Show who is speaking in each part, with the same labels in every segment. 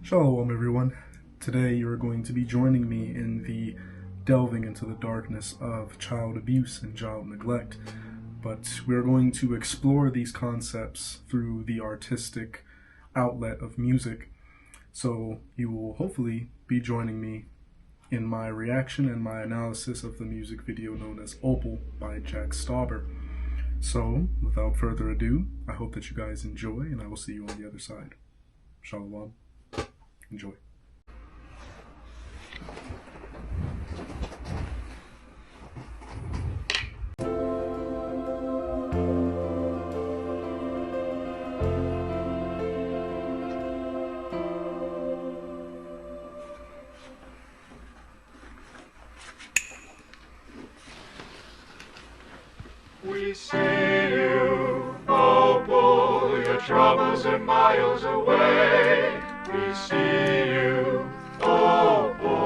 Speaker 1: Shalom everyone. Today you are going to be joining me in the delving into the darkness of child abuse and child neglect. But we are going to explore these concepts through the artistic outlet of music. So you will hopefully be joining me in my reaction and my analysis of the music video known as Opal by Stauber. So without further ado, I hope that you guys enjoy, and I will see you on the other side. Shalom. Enjoy.
Speaker 2: We see you, Opal, your troubles are miles away. We see you, Opal,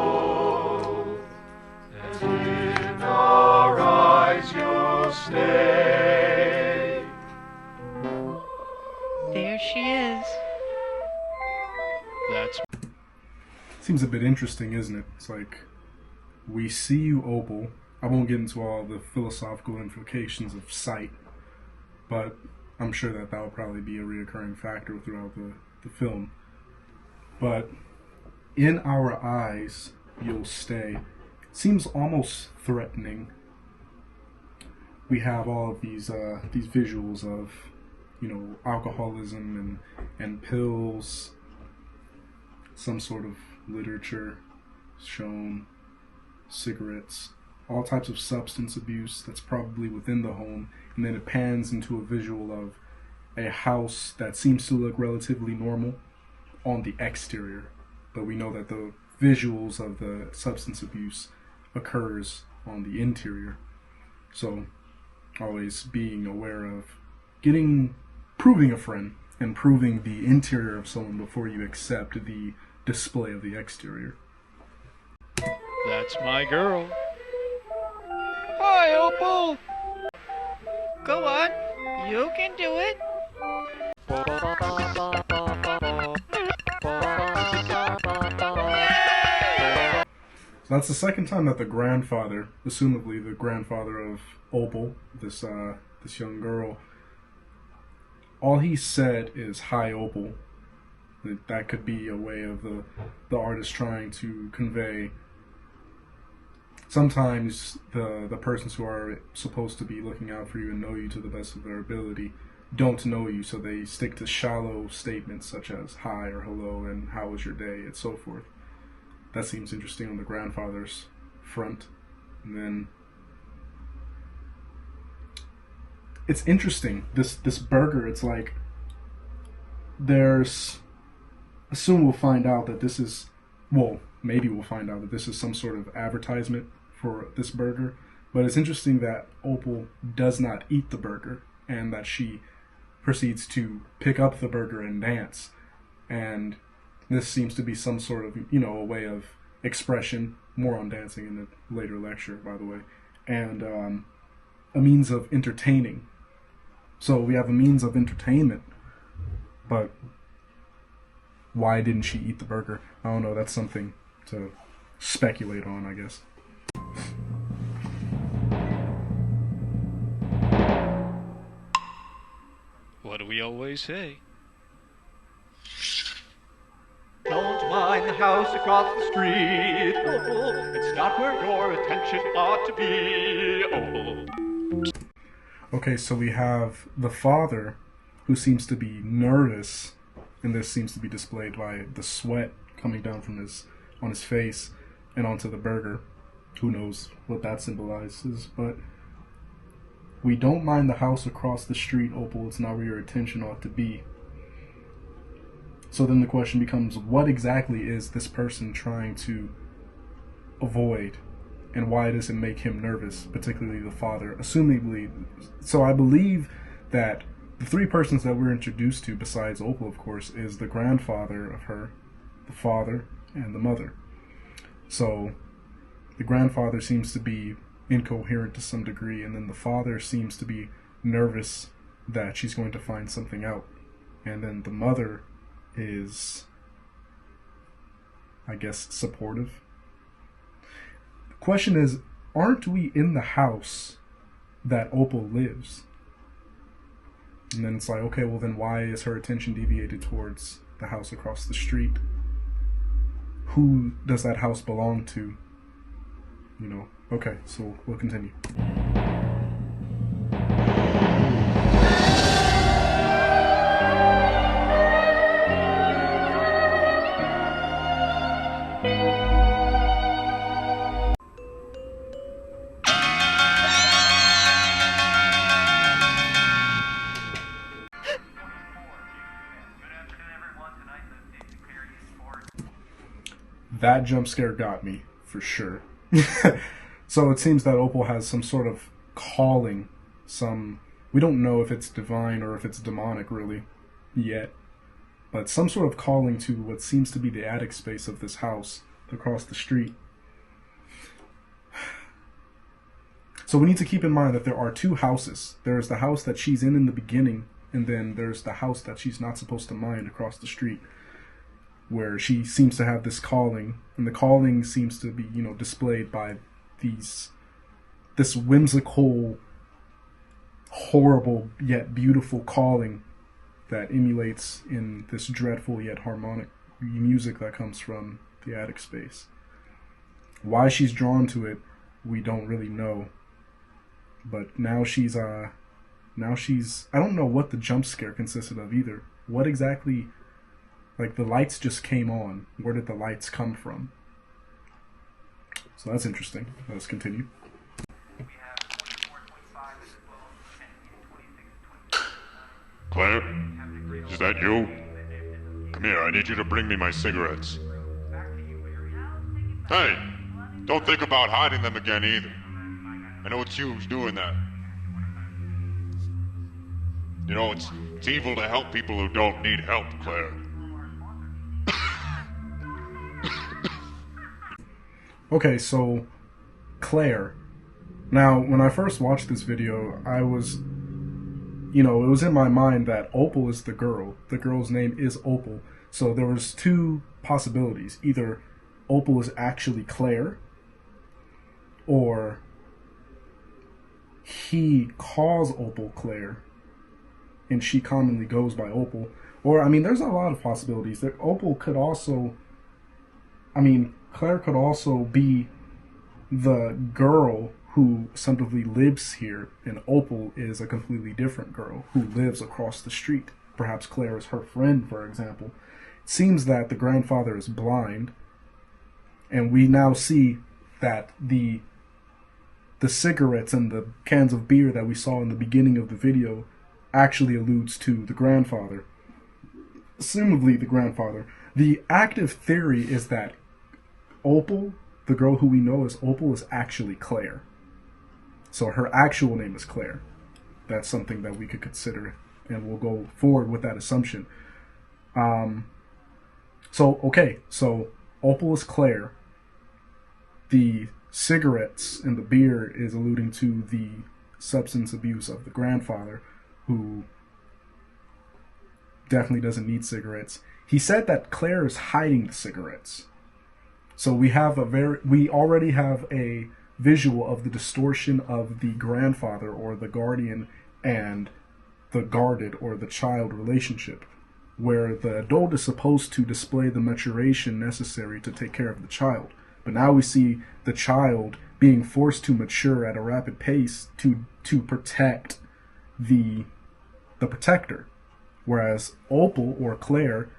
Speaker 2: and in our eyes you'll stay.
Speaker 3: There she is.
Speaker 1: Seems a bit interesting, isn't it? It's like, we see you, Opal. I won't get into all the philosophical implications of sight, but I'm sure that will probably be a reoccurring factor throughout the film. But in our eyes, you'll stay. Seems almost threatening. We have all of these visuals of, alcoholism and pills, some sort of literature shown, cigarettes, all types of substance abuse that's probably within the home, and then it pans into a visual of a house that seems to look relatively normal on the exterior, but we know that the visuals of the substance abuse occurs on the interior. So always being aware of proving a friend and proving the interior of someone before you accept the display of the exterior.
Speaker 4: That's my girl. Hi, Opal!
Speaker 3: Go on, you can do it.
Speaker 1: So that's the second time that the grandfather, assumably the grandfather of Opal, this young girl, all he said is "Hi, Opal." That could be a way of the artist trying to convey. Sometimes the persons who are supposed to be looking out for you and know you to the best of their ability don't know you, so they stick to shallow statements such as "hi" or "hello" and "how was your day," and so forth. That seems interesting on the grandfather's front. And then it's interesting, this burger, it's like soon we'll find out that this is, maybe we'll find out that this is some sort of advertisement for this burger, but it's interesting that Opal does not eat the burger and that she proceeds to pick up the burger and dance. And this seems to be some sort of, a way of expression, more on dancing in a later lecture, by the way, and a means of entertaining. So we have a means of entertainment, but why didn't she eat the burger? I don't know, that's something to speculate on, I guess.
Speaker 4: What do we always say?
Speaker 2: Don't mind the house across the street, Opal. It's not where your attention ought to be, Opal.
Speaker 1: Okay, so we have the father who seems to be nervous, and this seems to be displayed by the sweat coming down on his face and onto the burger. Who knows what that symbolizes, but we don't mind the house across the street, Opal. It's not where your attention ought to be. So then the question becomes, what exactly is this person trying to avoid, and why does it make him nervous, particularly the father? Assumably, so I believe that the three persons that we're introduced to, besides Opal, of course, is the grandfather of her, the father, and the mother. So the grandfather seems to be incoherent to some degree, and then the father seems to be nervous that she's going to find something out. And then the mother is I guess, supportive. The question is, aren't we in the house that Opal lives? And then it's like, okay, well then why is her attention deviated towards the house across the street? Who does that house belong to? You know, okay, so we'll continue. That jump scare got me, for sure. So it seems that Opal has some sort of calling, we don't know if it's divine or if it's demonic really, yet, but some sort of calling to what seems to be the attic space of this house across the street. So we need to keep in mind that there are two houses. There's the house that she's in the beginning, and then there's the house that she's not supposed to mind across the street, where she seems to have this calling, and the calling seems to be, you know, displayed by this whimsical, horrible yet beautiful calling that emulates in this dreadful yet harmonic music that comes from the attic space. Why she's drawn to it, we don't really know. But now she's I don't know what the jump scare consisted of either. What exactly, like the lights just came on. Where did the lights come from? So that's interesting. Let's continue.
Speaker 5: Claire, is that you? Come here, I need you to bring me my cigarettes. Hey, don't think about hiding them again either. I know it's you who's doing that. You know, it's evil to help people who don't need help, Claire.
Speaker 1: Okay, so Claire. Now, when I first watched this video, I was, it was in my mind that Opal is the girl. The girl's name is Opal. So there was two possibilities. Either Opal is actually Claire, or he calls Opal Claire, and she commonly goes by Opal. Or, there's a lot of possibilities. That Opal could also, Claire could also be the girl who simply lives here, and Opal is a completely different girl who lives across the street. Perhaps Claire is her friend, for example. It seems that the grandfather is blind, and we now see that the cigarettes and the cans of beer that we saw in the beginning of the video actually alludes to the grandfather. Assumably the grandfather. The active theory is that Opal, the girl who we know as Opal, is actually Claire. So her actual name is Claire. That's something that we could consider, and we'll go forward with that assumption. So Opal is Claire. The cigarettes and the beer is alluding to the substance abuse of the grandfather, who definitely doesn't need cigarettes. He said that Claire is hiding the cigarettes. So we already have a visual of the distortion of the grandfather or the guardian and the guarded or the child relationship, where the adult is supposed to display the maturation necessary to take care of the child. But now we see the child being forced to mature at a rapid pace to protect the protector. Whereas Opal or Claire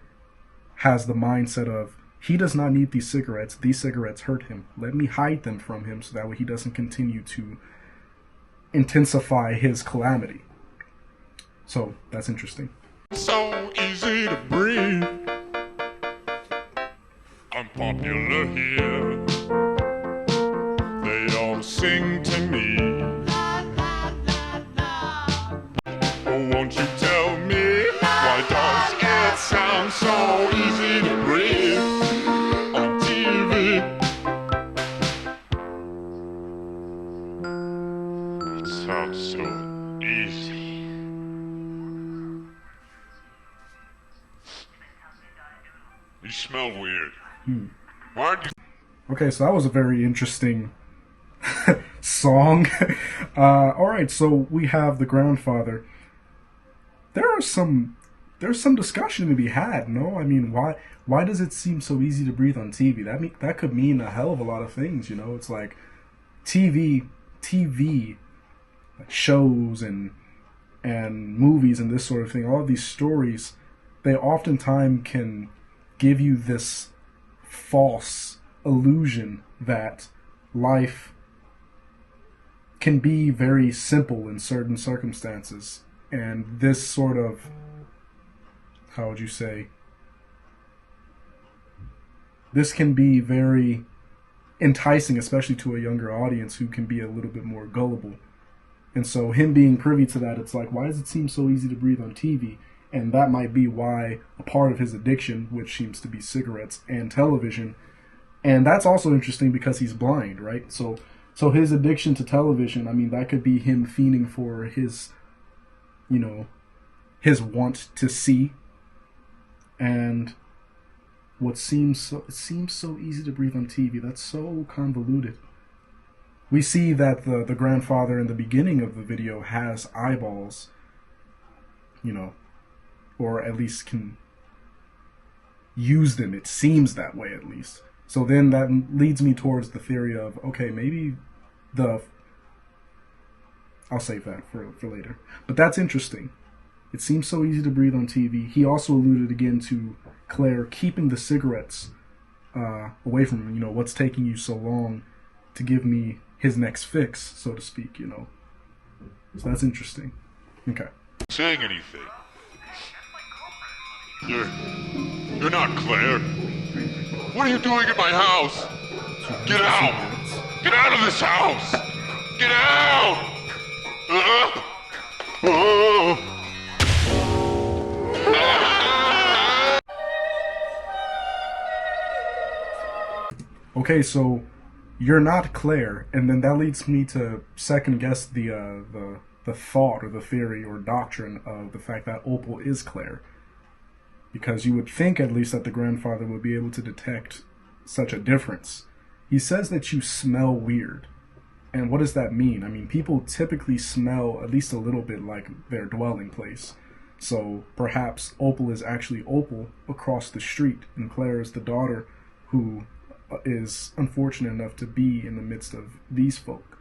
Speaker 1: has the mindset of, he does not need these cigarettes hurt him. Let me hide them from him so that way he doesn't continue to intensify his calamity. So that's interesting.
Speaker 5: So easy to breathe. I'm popular here. They all sing to me. Oh, won't you tell me, why does it sound so easy to breathe on TV? It sounds so easy. You smell weird. Why do you...
Speaker 1: Okay, so that was a very interesting song. Alright, so we have the grandfather. There's some discussion to be had, no? I mean, why does it seem so easy to breathe on TV? That could mean a hell of a lot of things, you know? It's like TV shows and movies and this sort of thing, all of these stories, they oftentimes can give you this false illusion that life can be very simple in certain circumstances. And this sort of, how would you say, this can be very enticing, especially to a younger audience who can be a little bit more gullible. And so him being privy to that, it's like, why does it seem so easy to breathe on TV? And that might be why a part of his addiction, which seems to be cigarettes and television. And that's also interesting because he's blind, right? So his addiction to television, I mean, that could be him fiending for his, you know, his want to see. And it seems so easy to breathe on TV. That's so convoluted. We see that the grandfather in the beginning of the video has eyeballs, you know, or at least can use them. It seems that way, at least. So then that leads me towards the theory of, okay, maybe I'll save that for later. But that's interesting. It seems so easy to breathe on TV. He also alluded again to Claire keeping the cigarettes away from him. You know, what's taking you so long to give me his next fix, so to speak, you know. So that's interesting. Okay.
Speaker 5: saying anything? You're not Claire. What are you doing in my house? Get out! Get out of this house! Get out!
Speaker 1: Okay, so you're not Claire, and then that leads me to second guess the thought or the theory or doctrine of the fact that Opal is Claire. Because you would think at least that the grandfather would be able to detect such a difference. He says that you smell weird. And what does that mean? I mean, people typically smell at least a little bit like their dwelling place. So perhaps Opal is actually Opal across the street, and Claire is the daughter who is unfortunate enough to be in the midst of these folk.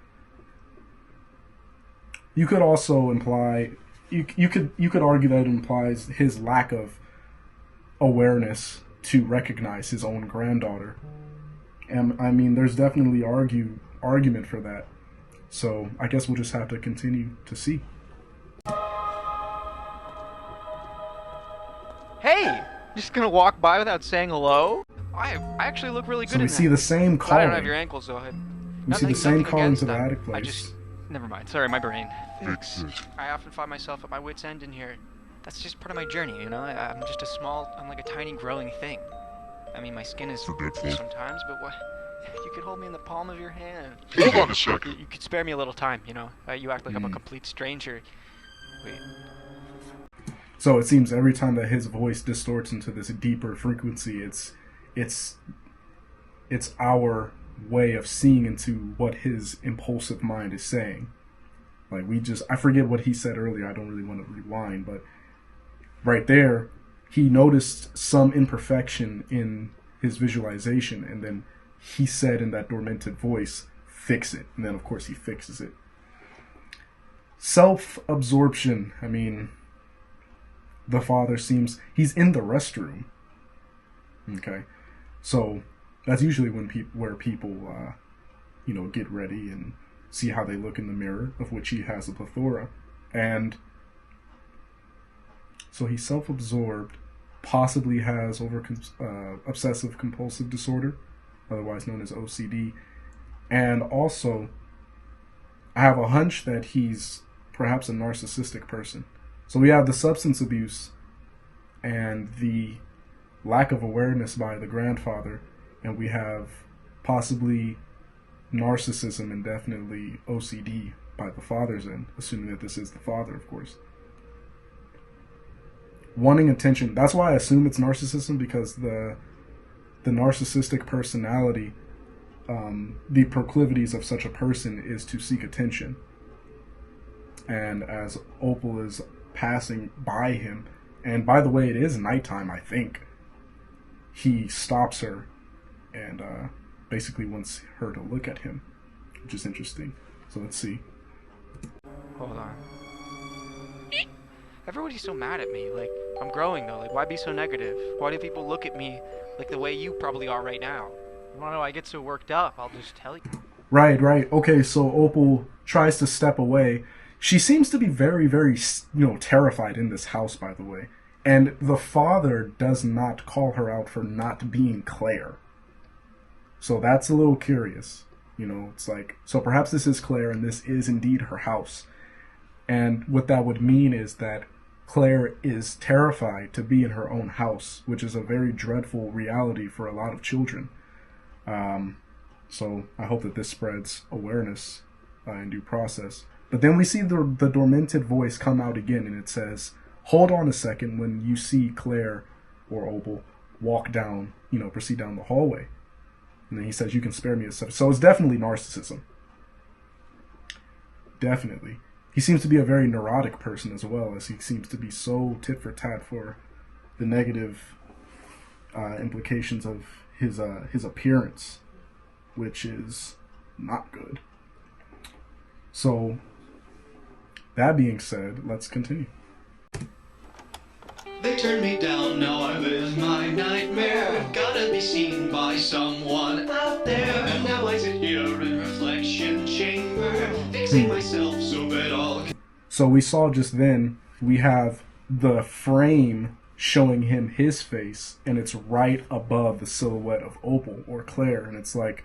Speaker 1: You could also imply, you could argue that it implies his lack of awareness to recognize his own granddaughter. And I mean, there's definitely argument for that. So I guess we'll just have to continue to see.
Speaker 3: Hey! Just gonna walk by without saying hello? I actually look really good
Speaker 1: So we
Speaker 3: in
Speaker 1: see
Speaker 3: that.
Speaker 1: the same
Speaker 3: Glad I don't have
Speaker 1: calling.
Speaker 3: your ankles, though.
Speaker 1: We see the same calling
Speaker 3: against
Speaker 1: to the
Speaker 3: them.
Speaker 1: attic place.
Speaker 3: I just... Never mind. Sorry, my brain.
Speaker 5: Fix it.
Speaker 3: I often find myself at my wit's end in here. That's just part of my journey, you know? I'm like a tiny growing thing. I mean, my skin is
Speaker 5: Forgetful.
Speaker 3: sometimes, but what... You could hold me in the palm of your hand.
Speaker 5: Hold on a second.
Speaker 3: You could spare me a little time, you know? You act like I'm a complete stranger. Wait.
Speaker 1: So it seems every time that his voice distorts into this deeper frequency, it's our way of seeing into what his impulsive mind is saying. Like I forget what he said earlier, I don't really want to rewind, but right there, he noticed some imperfection in his visualization, and then he said in that dormanted voice, fix it. And then of course he fixes it. Self-absorption, I mean, the father he's in the restroom. Okay, so that's usually where people get ready and see how they look in the mirror, of which he has a plethora. And so he's self-absorbed, possibly has obsessive compulsive disorder, otherwise known as OCD. And also, I have a hunch that he's perhaps a narcissistic person. So we have the substance abuse and the lack of awareness by the grandfather, and we have possibly narcissism and definitely OCD by the father's end, assuming that this is the father, of course. Wanting attention. That's why I assume it's narcissism, because the narcissistic personality, the proclivities of such a person is to seek attention. And as Opal is passing by him, and by the way, it is nighttime, I think, he stops her and basically wants her to look at him, which is interesting. So let's see.
Speaker 3: Hold on. Everybody's so mad at me. Like, I'm growing though. Like, why be so negative? Why do people look at me like the way you probably are right now? You wanna know I get so worked up? I'll just tell you.
Speaker 1: Right. Okay, so Opal tries to step away. She seems to be very, very, terrified in this house, by the way. And the father does not call her out for not being Claire. So that's a little curious. It's like, so perhaps this is Claire and this is indeed her house. And what that would mean is that Claire is terrified to be in her own house, which is a very dreadful reality for a lot of children. So I hope that this spreads awareness in due process. But then we see the dormanted voice come out again, and it says, hold on a second when you see Claire or Opal walk down, proceed down the hallway. And then he says, you can spare me a second. So it's definitely narcissism. Definitely. He seems to be a very neurotic person as well, as he seems to be so tit for tat for the negative implications of his appearance, which is not good. So, that being said, let's continue.
Speaker 2: They turned me down, now I live my nightmare. Gotta be seen by someone out there. And now I sit here in reflection chamber, fixing myself so that all can...
Speaker 1: So we saw just then, we have the frame showing him his face, and it's right above the silhouette of Opal or Claire. And it's like,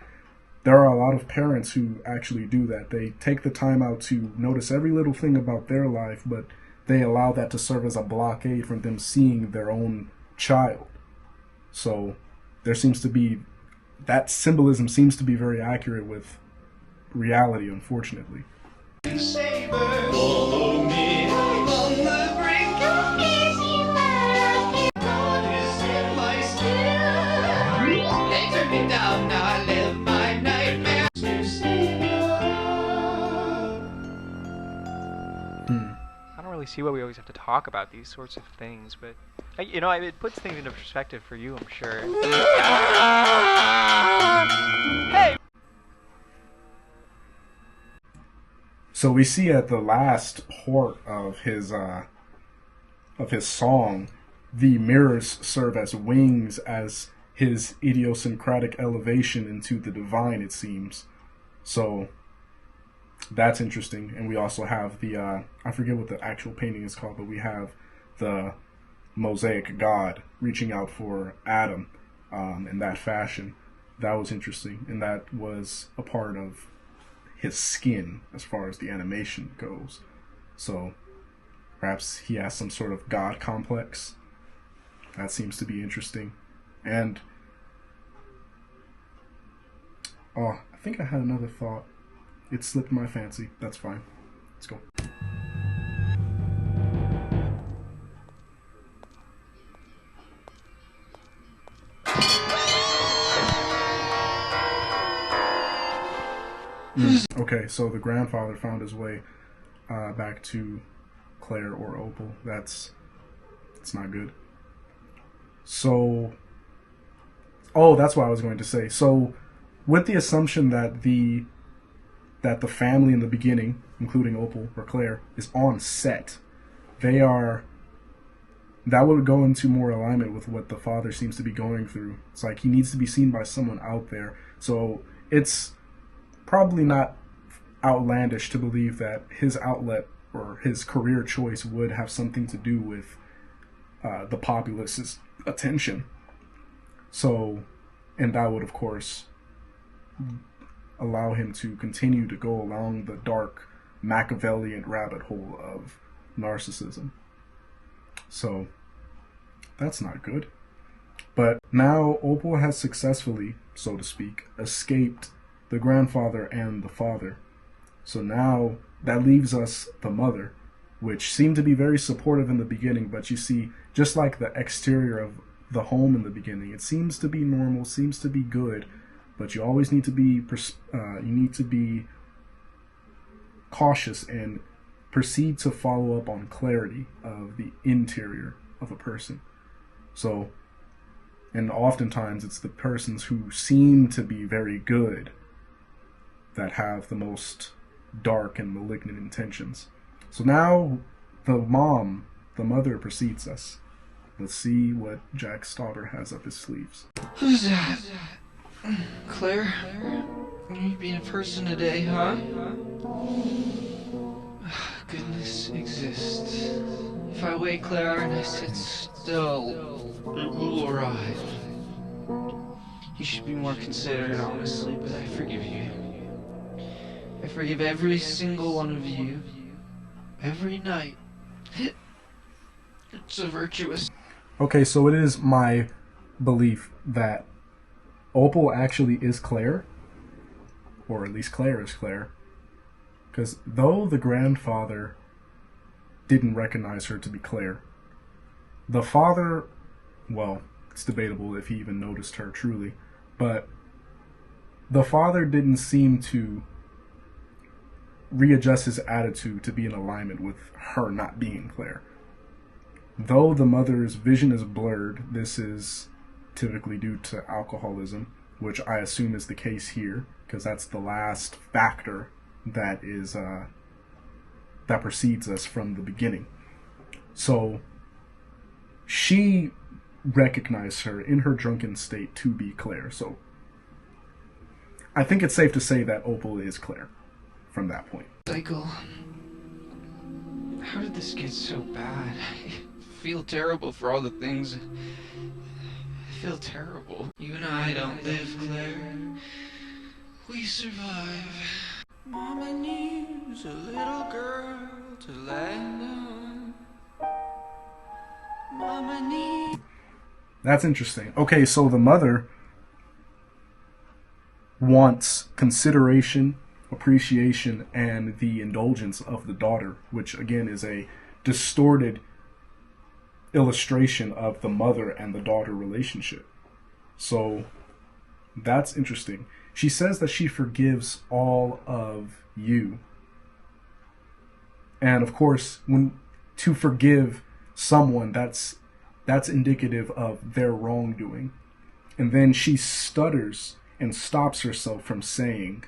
Speaker 1: there are a lot of parents who actually do that. They take the time out to notice every little thing about their life, but they allow that to serve as a blockade from them seeing their own child. So there seems to be, that symbolism seems to be very accurate with reality, unfortunately.
Speaker 2: Saber, follow me on the brink of easy life. God is in my skill. They turn me down, now I live my nightmare.
Speaker 3: I don't really see why we always have to talk about these sorts of things, but it puts things into perspective for you, I'm sure. Hey!
Speaker 1: So we see at the last part of his song, the mirrors serve as wings as his idiosyncratic elevation into the divine, it seems. So that's interesting. And we also have the, I forget what the actual painting is called, but we have the mosaic god reaching out for Adam in that fashion. That was interesting. And that was a part of his skin as far as the animation goes. So perhaps he has some sort of god complex. That seems to be interesting. And I think I had another thought. It slipped my fancy. That's fine. Let's go. Okay, so the grandfather found his way back to Claire or Opal. It's not good. So, that's what I was going to say. So, with the assumption that the family in the beginning, including Opal or Claire, is on set, that would go into more alignment with what the father seems to be going through. It's like he needs to be seen by someone out there. So it's probably not outlandish to believe that his outlet or his career choice would have something to do with the populace's attention. So, and that would, of course, allow him to continue to go along the dark Machiavellian rabbit hole of narcissism. So, that's not good. But now Opal has successfully, so to speak, escaped the grandfather and the father. So now that leaves us the mother, which seemed to be very supportive in the beginning, but you see, just like the exterior of the home in the beginning. It seems to be normal, seems to be good, but you always need to be cautious and proceed to follow up on clarity of the interior of a person. So, and oftentimes it's the persons who seem to be very good that have the most dark and malignant intentions. So now the mother precedes us. Let's see what Jack Stauber has up his sleeves.
Speaker 2: Who's that? Claire? You being a person today, huh? Goodness exists. If I wait, Claire, and I sit still, it will arrive. You should be more considerate, honestly, but I forgive you. I forgive every single one of you. Every night. It's a virtuous...
Speaker 1: Okay, so it is my belief that Opal actually is Claire, or at least Claire is Claire, because though the grandfather didn't recognize her to be Claire, the father, well, it's debatable if he even noticed her truly, but the father didn't seem to readjust his attitude to be in alignment with her not being Claire. Though the mother's vision is blurred, this is typically due to alcoholism, which I assume is the case here, because that's the last factor that is that precedes us from the beginning. So she recognized her in her drunken state to be Claire. So I think it's safe to say that Opal is Claire from that point.
Speaker 2: Cycle. How did this get so bad? I feel terrible for all the things. I feel terrible. You and I don't live, Claire. We survive. Mama needs a little girl to land on. Mama needs...
Speaker 1: That's interesting. Okay, so the mother wants consideration, appreciation, and the indulgence of the daughter, which again is a distorted illustration of the mother and the daughter relationship. So that's interesting. She says that she forgives all of you. And of course, when to forgive someone, that's indicative of their wrongdoing. And then she stutters and stops herself from saying,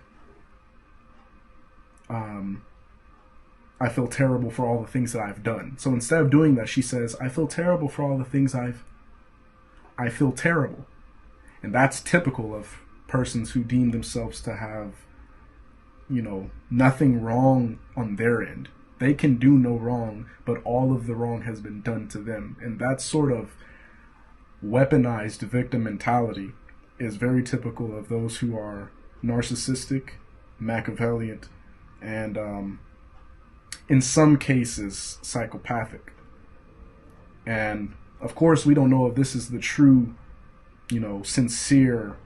Speaker 1: I feel terrible for all the things that I've done. So instead of doing that, she says, I feel terrible for all the things I feel terrible. And that's typical of persons who deem themselves to have, nothing wrong on their end. They can do no wrong, but all of the wrong has been done to them. And that sort of weaponized victim mentality is very typical of those who are narcissistic, Machiavellian, and in some cases psychopathic. And of course we don't know if this is the true, sincere,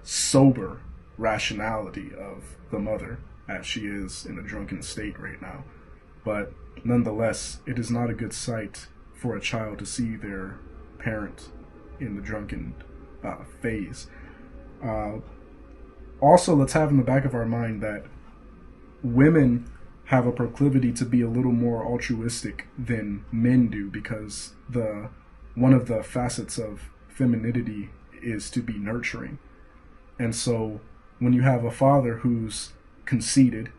Speaker 1: sober rationality of the mother, as she is in a drunken state right now. But nonetheless, it is not a good sight for a child to see their parent in the drunken phase. Also, let's have in the back of our mind that women have a proclivity to be a little more altruistic than men do, because one of the facets of femininity is to be nurturing. And so when you have a father who's conceited,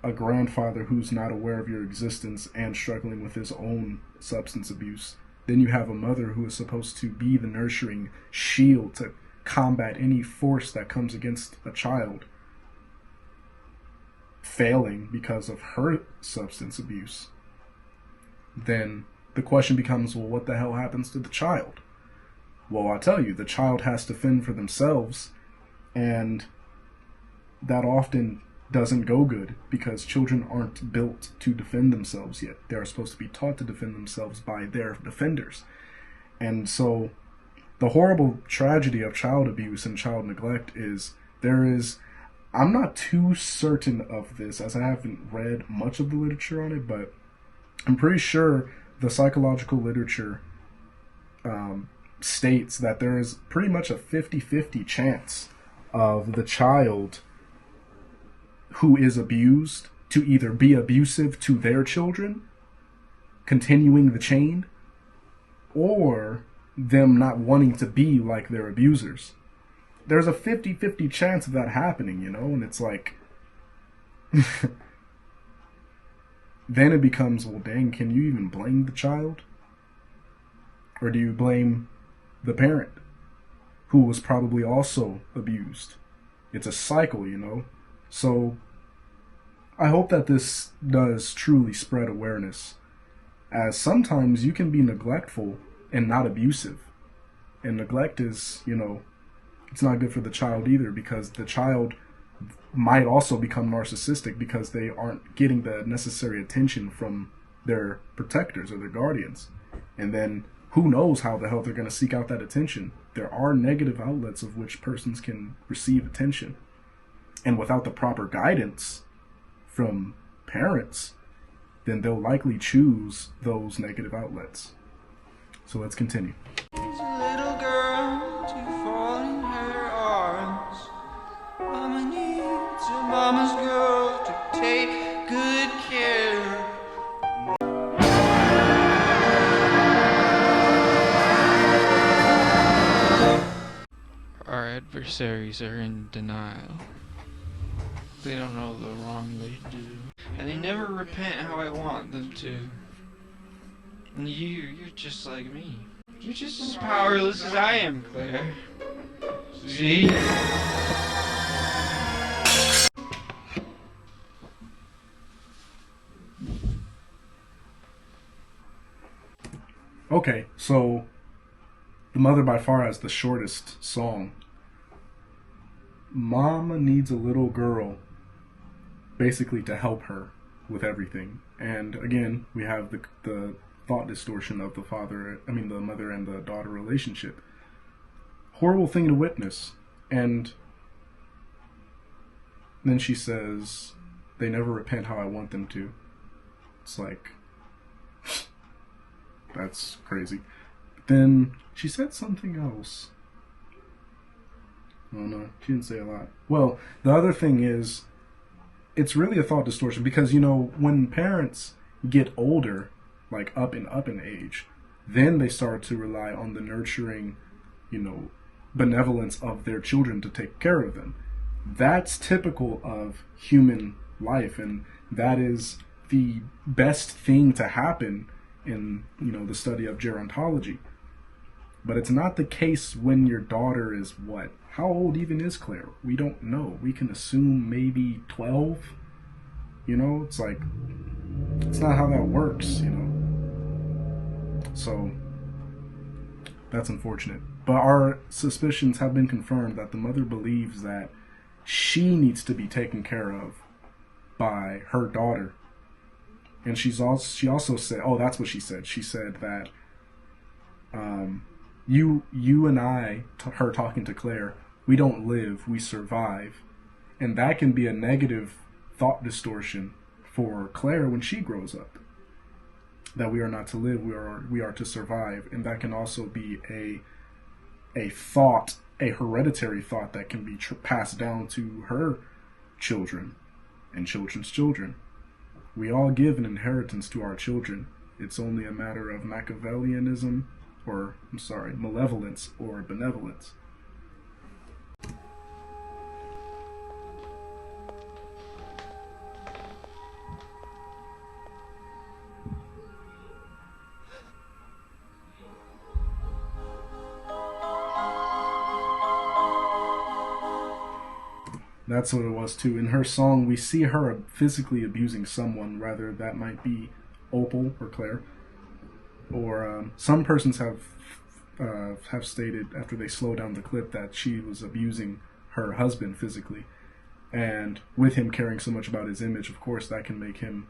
Speaker 1: a grandfather who's not aware of your existence and struggling with his own substance abuse, then you have a mother who is supposed to be the nurturing shield to combat any force that comes against a child failing because of her substance abuse. Then the question becomes, well, what the hell happens to the child? Well, I'll tell you, the child has to fend for themselves, and that often doesn't go good because children aren't built to defend themselves yet. They're supposed to be taught to defend themselves by their defenders. And so the horrible tragedy of child abuse and child neglect is I'm not too certain of this, as I haven't read much of the literature on it, but I'm pretty sure the psychological literature states that there is pretty much a 50-50 chance of the child who is abused to either be abusive to their children, continuing the chain, or them not wanting to be like their abusers. There's a 50-50 chance of that happening, you know, and it's like, then it becomes, well, dang, can you even blame the child? Or do you blame the parent, who was probably also abused? It's a cycle, you know? So, I hope that this does truly spread awareness, as sometimes you can be neglectful and not abusive. And neglect is, you know, it's not good for the child either, because the child might also become narcissistic because they aren't getting the necessary attention from their protectors or their guardians. And then who knows how the hell they're going to seek out that attention. There are negative outlets of which persons can receive attention. And without the proper guidance from parents, then they'll likely choose those negative outlets. So let's continue.
Speaker 2: There's a little girl to fall in her arms. Mama needs a mama's girl to take good care.
Speaker 4: Our adversaries are in denial. They don't know the wrong they do. And they never repent how I want them to. And you're just like me. You're just as powerless as I am, Claire. See?
Speaker 1: Okay, so the mother by far has the shortest song. Mama needs a little girl, basically to help her with everything. And again, we have the thought distortion of the mother and the daughter relationship. Horrible thing to witness. And then she says, they never repent how I want them to. It's like, that's crazy. But then she said something else. Oh no, she didn't say a lot. Well, the other thing is, it's really a thought distortion because, you know, when parents get older, like up in age, then they start to rely on the nurturing, you know, benevolence of their children to take care of them. That's typical of human life, and that is the best thing to happen in, you know, the study of gerontology. But it's not the case when your daughter is what? How old even is Claire? We don't know. We can assume maybe 12. You know, it's like, it's not how that works, you know. So, that's unfortunate. But our suspicions have been confirmed that the mother believes that she needs to be taken care of by her daughter. And she also said, oh, that's what she said. She said that you and I, her talking to Claire, we don't live, we survive. And that can be a negative thought distortion for Claire when she grows up. That we are not to live, we are to survive. And that can also be a thought, a hereditary thought that can be passed down to her children and children's children. We all give an inheritance to our children. It's only a matter of Machiavellianism, or, malevolence or benevolence. That's what it was too. In her song, we see her physically abusing someone, rather that might be Opal or Claire. Or some persons have stated after they slow down the clip that she was abusing her husband physically. And with him caring so much about his image, of course, that can make him,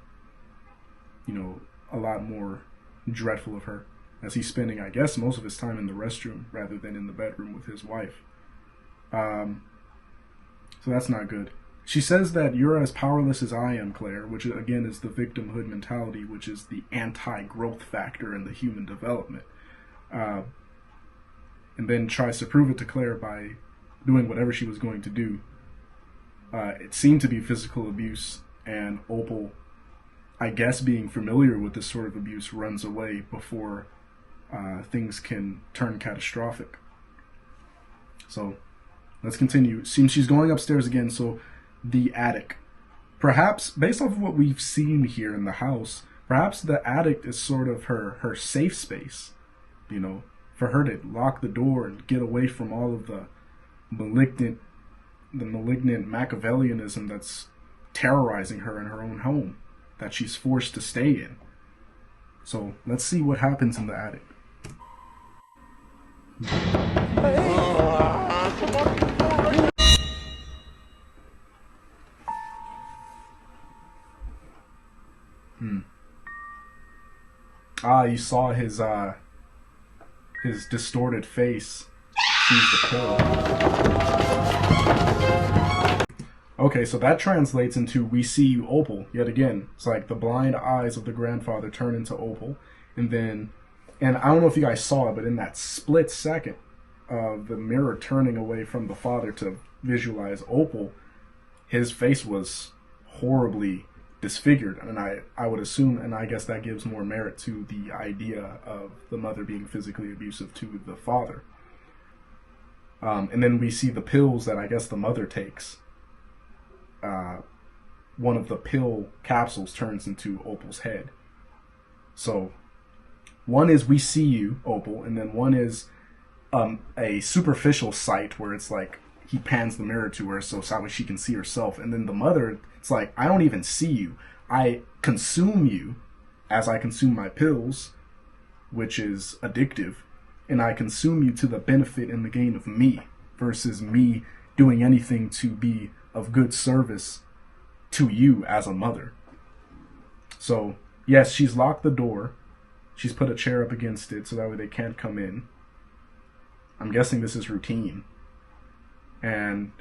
Speaker 1: you know, a lot more dreadful of her, as he's spending, I guess, most of his time in the restroom rather than in the bedroom with his wife. So that's not good. She says that you're as powerless as I am, Claire, which again is the victimhood mentality, which is the anti-growth factor in the human development. and then tries to prove it to Claire by doing whatever she was going to do. It seemed to be physical abuse, and Opal, I guess being familiar with this sort of abuse, runs away before things can turn catastrophic. So let's continue. Seems she's going upstairs again, so the attic. Perhaps, based off of what we've seen here in the house, perhaps the attic is sort of her safe space, you know, for her to lock the door and get away from all of the malignant Machiavellianism that's terrorizing her in her own home, that she's forced to stay in. So let's see what happens in the attic. You saw his distorted face. Sees the pill. Okay, so that translates into we see Opal yet again. It's like the blind eyes of the grandfather turn into Opal, and I don't know if you guys saw it, but in that split second of the mirror turning away from the father to visualize Opal, his face was horribly disfigured, and I would assume, and I guess that gives more merit to the idea of the mother being physically abusive to the father. And then we see the pills that I guess the mother takes. One of the pill capsules turns into Opal's head. So one is we see you, Opal, and then one is a superficial sight where it's like he pans the mirror to her so she can see herself. And then the mother, it's like, I don't even see you. I consume you as I consume my pills, which is addictive, and I consume you to the benefit and the gain of me versus me doing anything to be of good service to you as a mother. So, yes, she's locked the door. She's put a chair up against it so that way they can't come in. I'm guessing this is routine. And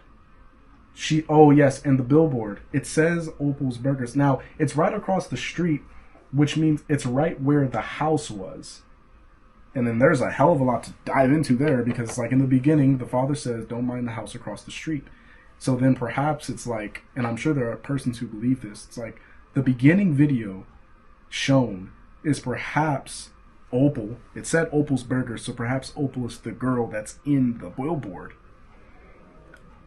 Speaker 1: and the billboard. It says Opal's Burgers. Now, it's right across the street, which means it's right where the house was. And then there's a hell of a lot to dive into there, because like in the beginning, the father says, don't mind the house across the street. So then perhaps it's like, and I'm sure there are persons who believe this, it's like the beginning video shown is perhaps Opal. It said Opal's Burgers, so perhaps Opal is the girl that's in the billboard.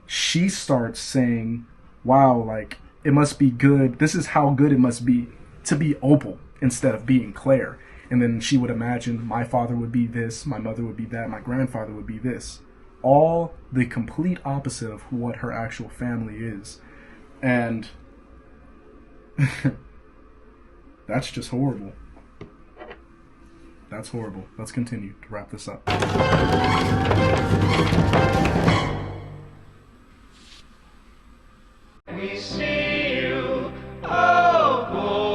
Speaker 1: She starts saying, wow, like, it must be good. This is how good it must be to be Opal instead of being Claire. And then she would imagine my father would be this, my mother would be that, my grandfather would be this. All the complete opposite of what her actual family is. And that's just horrible. That's horrible. Let's continue to wrap this up.
Speaker 2: We see you, Opal,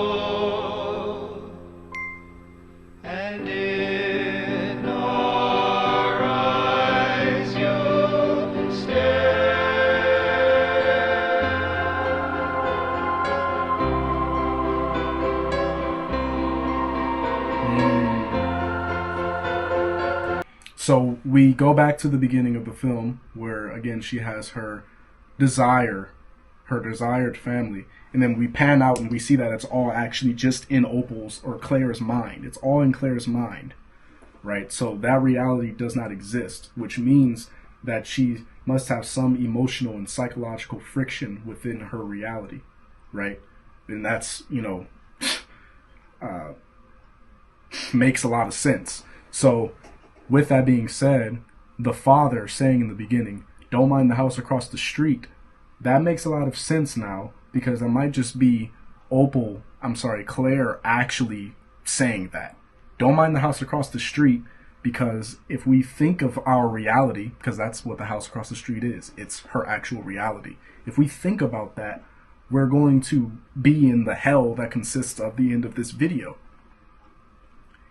Speaker 2: and in our eyes you stare.
Speaker 1: So we go back to the beginning of the film where, again, she has her desired family, and then we pan out and we see that it's all actually just in Opal's or Claire's mind. It's all in Claire's mind, right? So that reality does not exist, which means that she must have some emotional and psychological friction within her reality, right? And that's, makes a lot of sense. So with that being said, the father saying in the beginning, don't mind the house across the street, that makes a lot of sense now, because that might just be Claire actually saying that. Don't mind the house across the street, because if we think of our reality, because that's what the house across the street is, it's her actual reality. If we think about that, we're going to be in the hell that consists of the end of this video.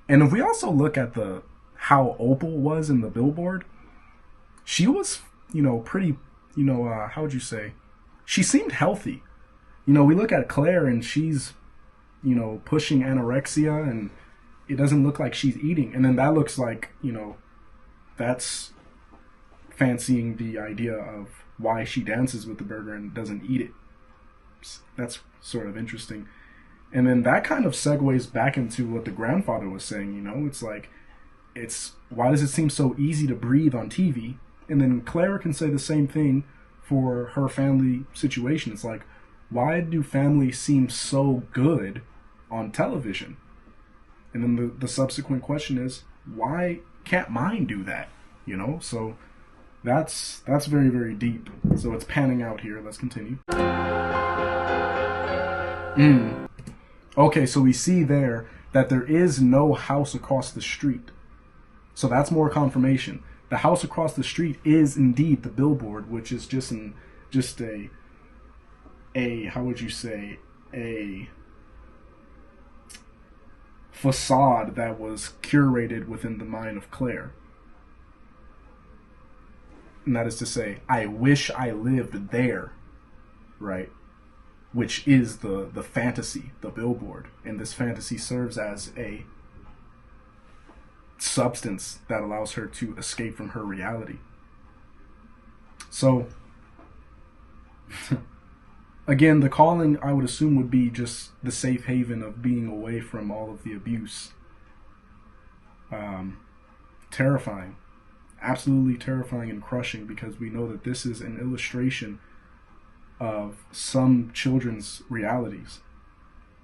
Speaker 1: And if we also look at how Opal was in the billboard, she was, pretty, how would you say? She seemed healthy. We look at Claire and she's, pushing anorexia, and it doesn't look like she's eating. And then that looks like, that's fancying the idea of why she dances with the burger and doesn't eat it. That's sort of interesting. And then that kind of segues back into what the grandfather was saying, you know? It's like, why does it seem so easy to breathe on TV? And then Claire can say the same thing for her family situation. It's like, why do families seem so good on television? And then the subsequent question is, why can't mine do that? You know? So that's very, very deep. So it's panning out here. Let's continue. Okay, so we see there that there is no house across the street. So that's more confirmation. The house across the street is indeed the billboard, which is just a how would you say, a facade that was curated within the mind of Claire. And that is to say, I wish I lived there, right? Which is the fantasy, the billboard. And this fantasy serves as a substance that allows her to escape from her reality. So, again, the calling, I would assume, would be just the safe haven of being away from all of the abuse. Terrifying. Absolutely terrifying and crushing, because we know that this is an illustration of some children's realities,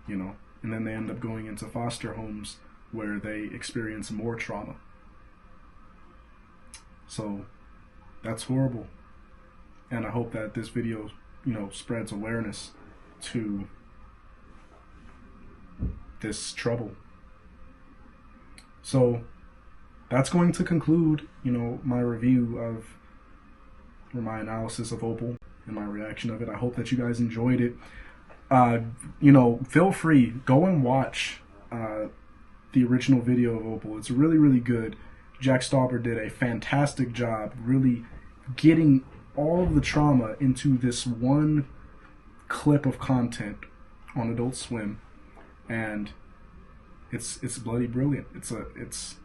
Speaker 1: you know, and then they end up going into foster homes where they experience more trauma. So that's horrible. And I hope that this video, you know, spreads awareness to this trouble. So that's going to conclude, you know, my review of, or my analysis of Opal and my reaction of it. I hope that you guys enjoyed it. You know, feel free, go and watch the original video of Opal. It's really, really good. Jack Stauber did a fantastic job really getting all of the trauma into this one clip of content on Adult Swim, and it's bloody brilliant. It's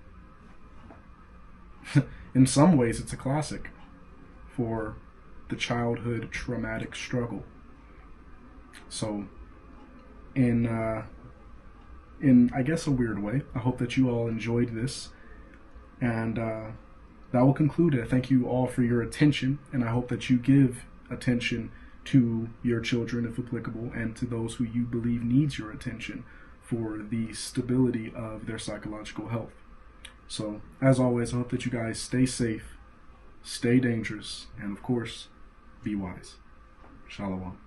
Speaker 1: in some ways it's a classic for the childhood traumatic struggle. So in I guess a weird way, I hope that you all enjoyed this, and that will conclude it. Thank you all for your attention, and I hope that you give attention to your children if applicable, and to those who you believe needs your attention for the stability of their psychological health. So as always, I hope that you guys stay safe, stay dangerous, and of course, be wise. Shalom.